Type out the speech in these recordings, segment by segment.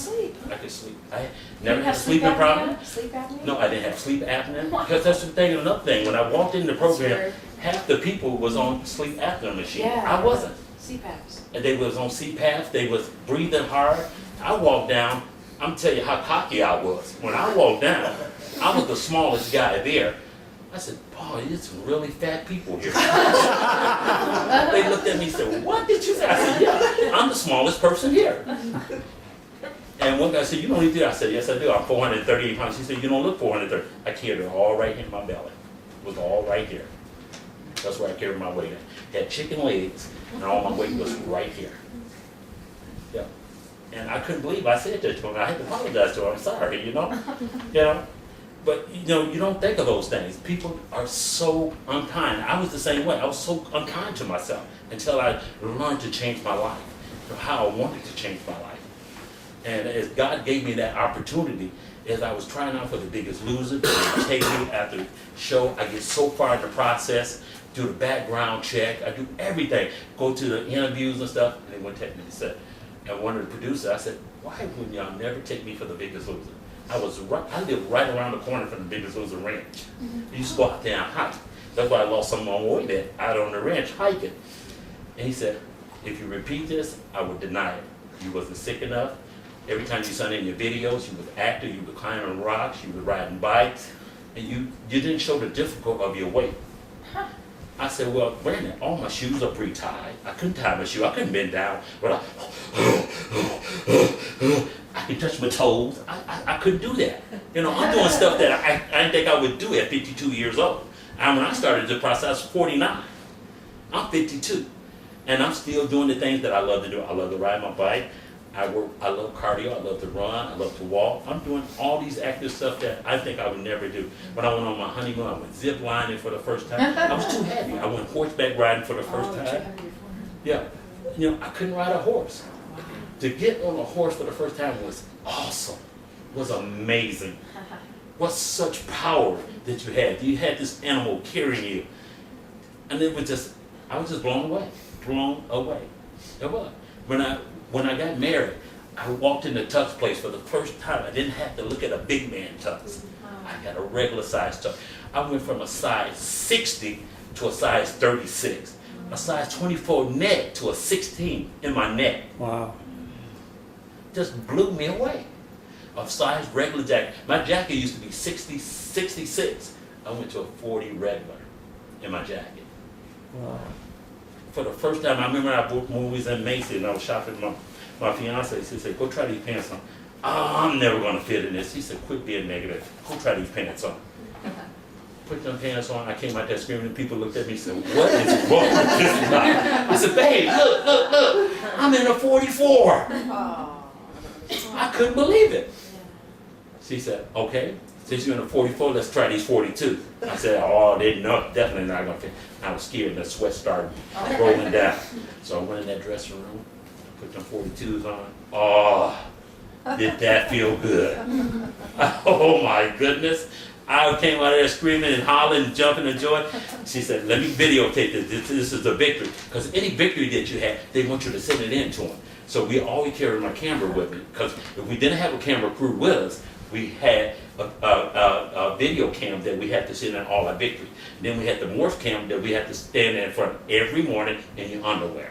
sleep. I could sleep. I You never have had a sleeping problem. Sleep apnea? No, I didn't have sleep apnea. Because that's the thing, another thing. When I walked in the program, weird. half the people was on sleep apnea machine. Yeah. I wasn't. CPAPs. And they was on CPAP, they was breathing hard. I walked down, I'm telling you how cocky I was. When I walked down, I was the smallest guy there. I said, boy, there's some really fat people here. They looked at me and said, what did you say? I said, yeah, I'm the smallest person here. And one guy said, you don't need to do that. I said, yes, I do. I'm 438 pounds. He said, you don't look 430. I carried it all right here in my belly. It was all right here. That's where I carried my weight. I had chicken legs, and all my weight was right here. Yeah. And I couldn't believe I said that to him. I had to apologize to him. I'm sorry, you know? You know? But, you know, you don't think of those things. People are so unkind. I was the same way. I was so unkind to myself until I learned to change my life, how I wanted to change my life. And as God gave me that opportunity, as I was trying out for The Biggest Loser, they take me after the show, I get so far in the process, do the background check, I do everything, go to the interviews and stuff, and they wouldn't take me to set. And one of the producers, I said, why wouldn't y'all never take me for The Biggest Loser? I lived right around the corner from The Biggest Loser ranch. I used to go out there and hike. That's why I lost some of my weight out on the ranch hiking. And he said, if you repeat this, I would deny it. You wasn't sick enough. Every time you saw in your videos, you was acting, you were climbing rocks, you were riding bikes, and you didn't show the difficulty of your weight. I said, well, Brandon, all my shoes are pre-tied. I couldn't tie my shoe. I couldn't bend down. But I could touch my toes. I couldn't do that. You know, I'm doing stuff that I didn't think I would do at 52 years old. And when I started the process, I was 49. I'm 52. And I'm still doing the things that I love to do. I love to ride my bike. I love cardio, I love to run, I love to walk. I'm doing all these active stuff that I think I would never do. When I went on my honeymoon, I went zip lining for the first time. I was too heavy. I went horseback riding for the first time. Yeah, you know, I couldn't ride a horse. To get on a horse for the first time was awesome, was amazing. What such power that you had. You had this animal carrying you. And it was just, I was just blown away, It was. When I got married, I walked in the tux place for the first time. I didn't have to look at a big man tux. I got a regular size tux. I went from a size 60 to a size 36. A size 24 neck to a 16 in my neck. Wow. Just blew me away. A size regular jacket. My jacket used to be 66. I went to a 40 regular in my jacket. Wow. For the first time, I remember I bought movies in Macy's and I was shopping with my fiance. She said, go try these pants on. Oh, I'm never going to fit in this. He said, quit being negative. Go try these pants on. Put them pants on. I came out there screaming and people looked at me and said, what is wrong with this guy? I said, babe, look. I'm in a 44. I couldn't believe it. She said, okay. Since you're in a 44, let's try these 42. I said, oh, they're definitely not going to fit. I was scared and the sweat started rolling down. So I went in that dressing room, put them 42s on. Oh, did that feel good? Oh my goodness. I came out of there screaming and hollering and jumping and joy. She said, let me videotape this. This is a victory. Because any victory that you had, they want you to send it in to them. So we always carried my camera with me. Because if we didn't have a camera crew with us, we had a video cam that we had to send in all our victory. Then we had the morph cam that we had to stand in front every morning in your underwear.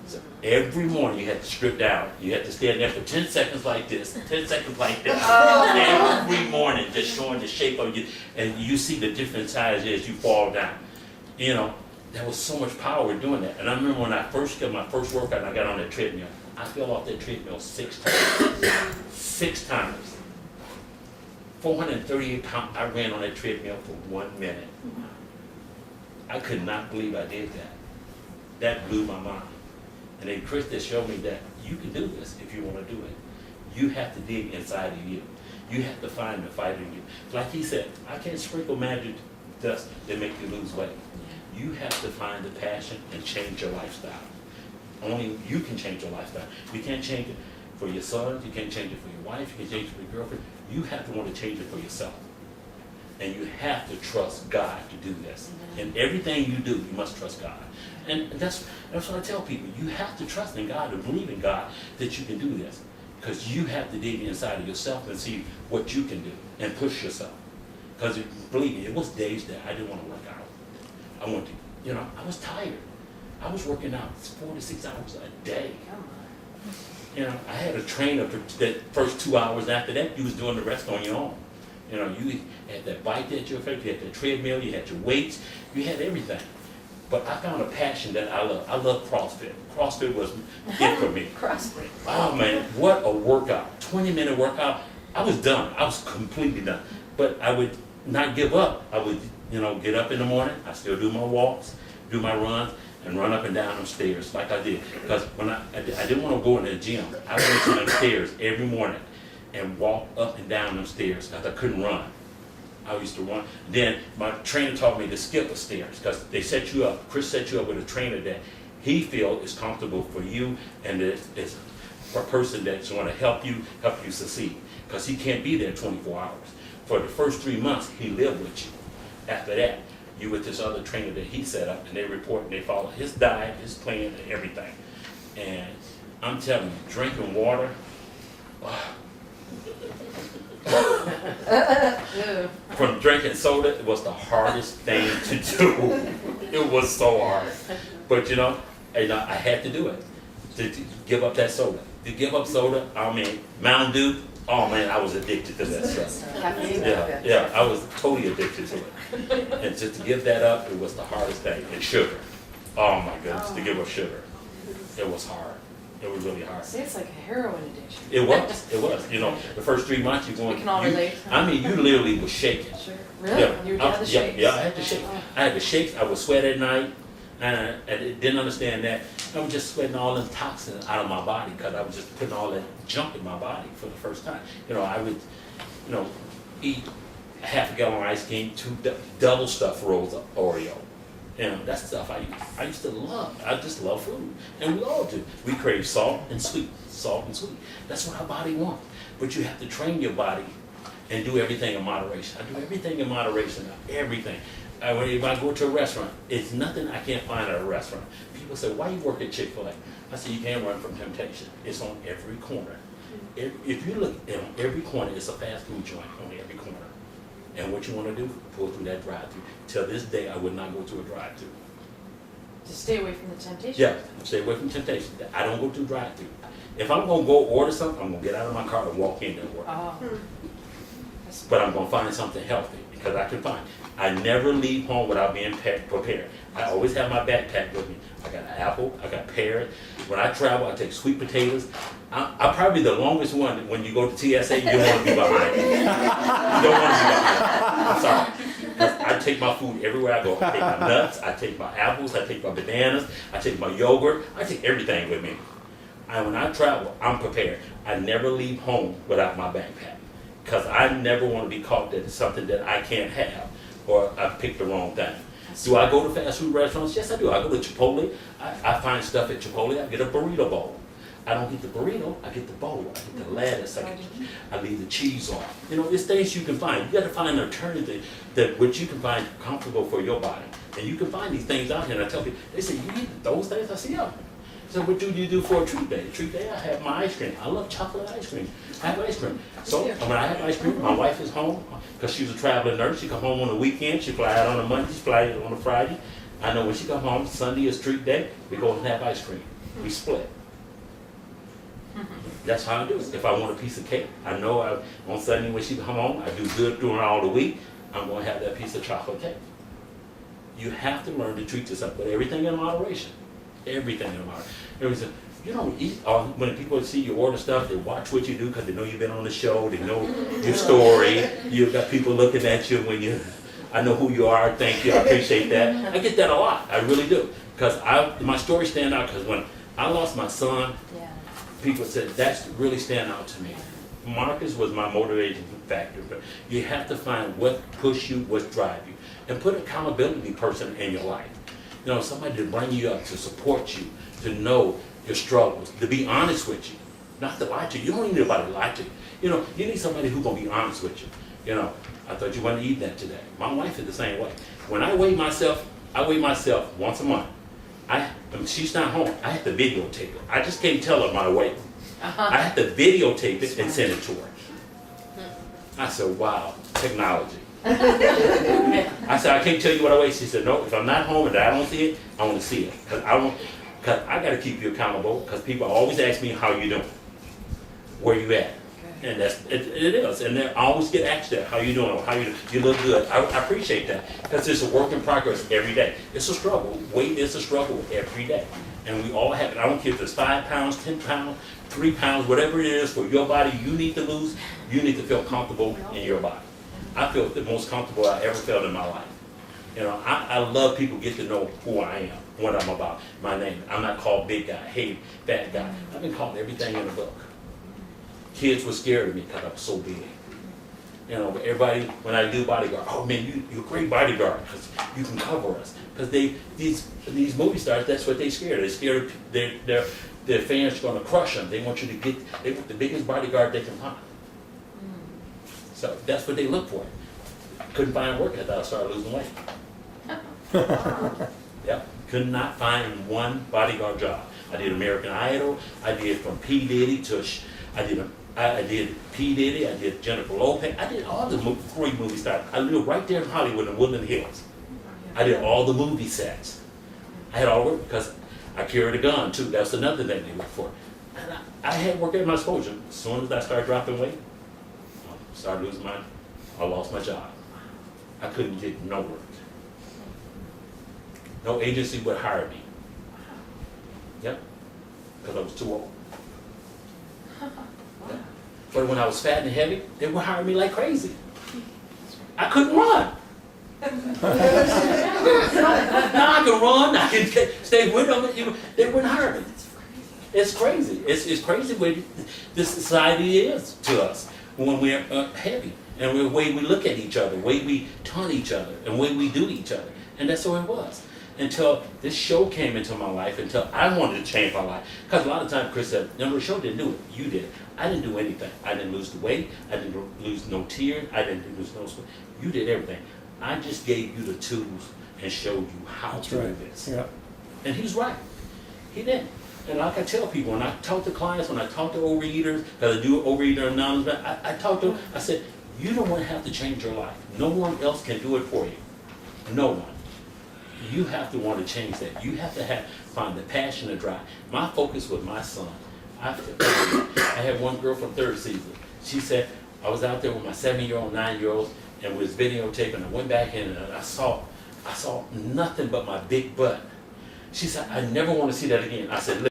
So every morning you had to strip down. You had to stand there for 10 seconds like this, 10 seconds like this. Every morning just showing the shape of you. And you see the different sizes as you fall down. You know, there was so much power in doing that. And I remember when I first got my first workout and I got on that treadmill, I fell off that treadmill 6 times. 6 times. 438 pounds, I ran on that treadmill for 1 minute. I could not believe I did that. That blew my mind. And then Chris just showed me that you can do this if you want to do it. You have to dig inside of you. You have to find the fight in you. Like he said, I can't sprinkle magic dust that make you lose weight. You have to find the passion and change your lifestyle. Only you can change your lifestyle. You can't change it for your sons, you can't change it for your wife, you can't change it for your girlfriend. You have to want to change it for yourself. And you have to trust God to do this. In everything you do, you must trust God. And that's what I tell people. You have to trust in God and believe in God that you can do this. Because you have to dig inside of yourself and see what you can do and push yourself. Because believe me, it was days that I didn't want to work out. I wanted to, I was tired. I was working out 4 to 6 hours a day. I had a trainer for the first 2 hours. After that, you was doing the rest on your own. You had that bike that you're afraid, you had the treadmill, you had your weights, you had everything. But I found a passion that I love. I love CrossFit. CrossFit was it for me. CrossFit. Oh man, what a workout. 20-minute workout. I was done. I was completely done. But I would not give up. I would, get up in the morning. I still do my walks, do my runs, and run up and down them stairs like I did. Because when I didn't want to go in the gym. I went to them stairs every morning and walk up and down them stairs because I couldn't run. I used to run. Then my trainer taught me to skip the stairs because they set you up. Chris set you up with a trainer that he feels is comfortable for you and it's a person that's going to help you succeed. Because he can't be there 24 hours. For the first 3 months, he lived with you. After that, you with this other trainer that he set up, and they report and they follow his diet, his plan, and everything. And I'm telling you, drinking water, from drinking soda, it was the hardest thing to do. It was so hard. But I had to do it, to give up that soda. To give up soda, Mountain Dew, oh man, I was addicted to that stuff. Yeah, I was totally addicted to it. And just to give that up, it was the hardest thing. And sugar, oh my goodness, to give up sugar, it was hard. It was really hard. See, it's like a heroin addiction. It was. The first 3 months you're going. We can all relate. You literally was shaking. Sure. Really? Yeah. You were doing the shakes? Yeah, I had to shake. I had the shakes. I would sweat at night. And I didn't understand that. I was just sweating all the toxins out of my body because I was just putting all that junk in my body for the first time. I would, eat half a gallon of ice cream, 2 double stuffed rolls of Oreo. That's stuff I used to love. I just love food. And we all do. We crave salt and sweet. Salt and sweet. That's what our body wants. But you have to train your body and do everything in moderation. I do everything in moderation. Everything. If I go to a restaurant, it's nothing I can't find at a restaurant. People say, why you work at Chick-fil-A? I say, you can't run from temptation. It's on every corner. If you look at every corner, it's a fast food joint on every corner. And what you want to do, go through that drive-thru. Till this day, I would not go to a drive-thru. To stay away from the temptation? Yeah, stay away from temptation. I don't go to a drive-thru. If I'm going to go order something, I'm going to get out of my car and walk in and order. Oh. But I'm going to find something healthy because I can find. I never leave home without being prepared. I always have my backpack with me. I got an apple, I got pears. When I travel, I take sweet potatoes. I'm probably the longest one. When you go to TSA, you don't want to be behind me. You don't want to be behind me. I'm sorry. I take my food everywhere I go. I take my nuts, I take my apples, I take my bananas, I take my yogurt. I take everything with me. When I travel, I'm prepared. I never leave home without my backpack because I never want to be caught that it's something that I can't have or I picked the wrong thing. Do I go to fast food restaurants? Yes, I do. I go to Chipotle. I find stuff at Chipotle. I get a burrito bowl. I don't get the burrito. I get the bowl. I get the lettuce. I leave the cheese off. It's things you can find. You got to find an alternative that which you can find comfortable for your body. And you can find these things out here. And I tell people, they say, you eat those things? I say, yeah. So what do you do for a treat day? Treat day, I have my ice cream. I love chocolate ice cream. I have ice cream. So when I have ice cream, my wife is home because she's a traveling nurse. She come home on the weekend. She fly out on a Monday. She fly out on a Friday. I know when she come home, Sunday is treat day. We go and have ice cream. We split. That's how I do it. If I want a piece of cake, I know on Sunday when she come home, I do good during all the week. I'm going to have that piece of chocolate cake. You have to learn to treat yourself, but everything in moderation. Everything in moderation. Everything. You don't eat. When people see you order stuff, they watch what you do because they know you've been on the show. They know your story. You've got people looking at you when you. I know who you are. Thank you. I appreciate that. I get that a lot. I really do because my story stand out because when I lost my son, people said that's really stand out to me. Marcus was my motivating factor, but you have to find what push you, what drive you, and put an accountability person in your life. Somebody to bring you up, to support you, to know your struggles, to be honest with you, not to lie to you. You don't need anybody to lie to you. You need somebody who's gonna be honest with you. I thought you wanted to eat that today. My wife is the same way. When I weigh myself once a month. She's not home. I have to videotape her. I just can't tell her my weight. I had to videotape it and send it to her. I said, wow, technology. I said, I can't tell you what I weigh. She said, no, if I'm not home and I don't see it, I want to see it. Because I got to keep you accountable, because people always ask me how you doing, where you at. And it is. And I always get asked that, how you doing, you look good. I appreciate that, because it's a work in progress every day. It's a struggle. Weight is a struggle every day. And we all have it. I don't care if it's 5 pounds, 10 pounds, 3 pounds, whatever it is for your body you need to lose, you need to feel comfortable in your body. I feel the most comfortable I ever felt in my life. You know, I love people get to know who I am, what I'm about, my name. I'm not called big guy, hey, fat guy. I've been called everything in the book. Kids were scared of me because I was so big. You know, but everybody, when I do bodyguard, oh man, you're a great bodyguard because you can cover us. Because these movie stars, that's what they scared. They're scared their fans are going to crush them. They want you to they want the biggest bodyguard they can find. So that's what they look for. Couldn't find work until I started losing weight. Yep, could not find one bodyguard job. I did American Idol. I did from P. Diddy to I did P. Diddy. I did Jennifer Lopez. I did all the great movie stars. I lived right there in Hollywood in Woodland Hills. I did all the movie sets. I had all the work because I carried a gun too. That's another thing they look for. And I had work at my exposure. As soon as I started dropping weight, I lost my job. I couldn't get no work. No agency would hire me. Yep, because I was too old. Yep. But when I was fat and heavy, they would hire me like crazy. I couldn't run. Now I can run, I can stay with them, they wouldn't hire me. It's crazy. It's crazy what this society is to us when we're heavy, and the way we look at each other, the way we taunt each other, and the way we do each other. And that's how it was. Until this show came into my life, until I wanted to change my life. Because a lot of times Chris said, no, the show didn't do it, you did it. I didn't do anything. I didn't lose the weight, I didn't lose no tears, I didn't lose no sweat. You did everything. I just gave you the tools and showed you how to do this. Yeah. And he's right. He did. And like I tell people, when I talk to clients, when I talk to overeaters, because I do Overeater Anonymous, I talk to them, I said, you don't want to have to change your life. No one else can do it for you. No one. You have to want to change that. You have to find the passion and drive. My focus was my son. I had one girl from third season. She said, I was out there with my 7-year-old, 9-year-olds, and was videotaping. I went back in and I saw nothing but my big butt. She said, I never want to see that again. I said,